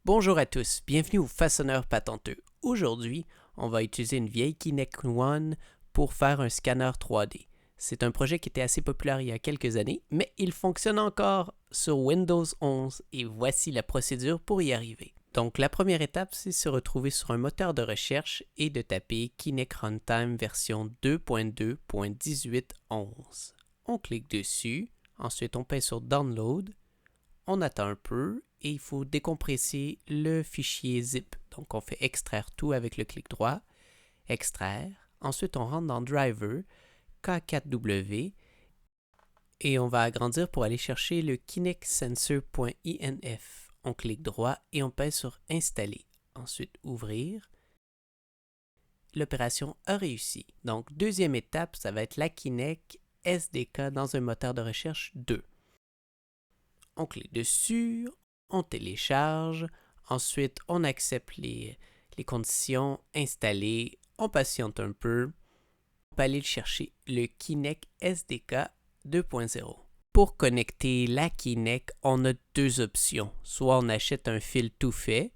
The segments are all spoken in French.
Bonjour à tous, bienvenue au Façonneur Patenteux. Aujourd'hui, on va utiliser une vieille Kinect One pour faire un scanner 3D. C'est un projet qui était assez populaire il y a quelques années, mais il fonctionne encore sur Windows 11 et voici la procédure pour y arriver. Donc la première étape, c'est se retrouver sur un moteur de recherche et de taper Kinect Runtime version 2.2.18.11. On clique dessus, ensuite on pèse sur Download, on attend un peu et il faut décompresser le fichier zip. Donc on fait extraire tout avec le clic droit, extraire. Ensuite on rentre dans Driver, K4W et on va agrandir pour aller chercher le kinectsensor.inf. On clique droit et on pèse sur Installer. Ensuite Ouvrir. L'opération a réussi. Donc deuxième étape, ça va être la Kinect SDK dans un moteur de recherche 2. On clique dessus, on télécharge, ensuite on accepte les conditions installées, on patiente un peu, on peut aller chercher le Kinect SDK 2.0. Pour connecter la Kinect, on a deux options. Soit on achète un fil tout fait,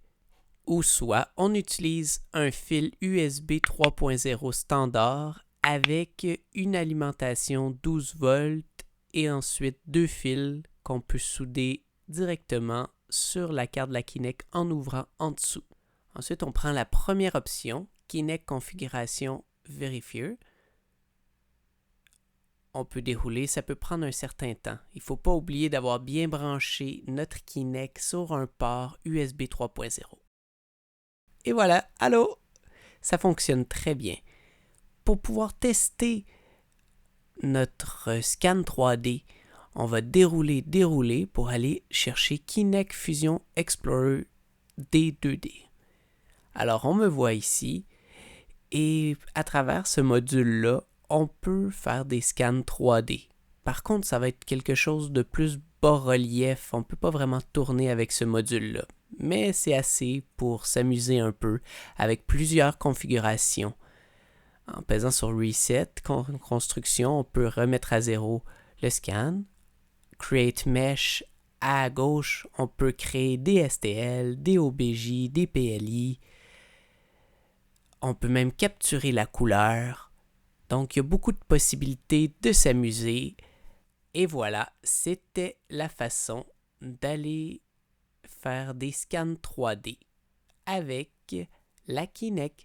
ou soit on utilise un fil USB 3.0 standard avec une alimentation 12 volts et ensuite deux fils qu'on peut souder directement sur la carte de la Kinect en ouvrant en dessous. Ensuite, on prend la première option, Kinect Configuration Verifier. On peut dérouler, ça peut prendre un certain temps. Il ne faut pas oublier d'avoir bien branché notre Kinect sur un port USB 3.0. Et voilà, allô! Ça fonctionne très bien. Pour pouvoir tester notre scan 3D, on va dérouler pour aller chercher Kinect Fusion Explorer D2D. Alors, on me voit ici et à travers ce module-là, on peut faire des scans 3D. Par contre, ça va être quelque chose de plus bas-relief. On ne peut pas vraiment tourner avec ce module-là. Mais c'est assez pour s'amuser un peu avec plusieurs configurations. En pesant sur Reset, Construction, on peut remettre à zéro le scan. Create Mesh, à gauche, on peut créer des STL, des OBJ, des PLI. On peut même capturer la couleur. Donc, il y a beaucoup de possibilités de s'amuser. Et voilà, c'était la façon d'aller faire des scans 3D avec la Kinect.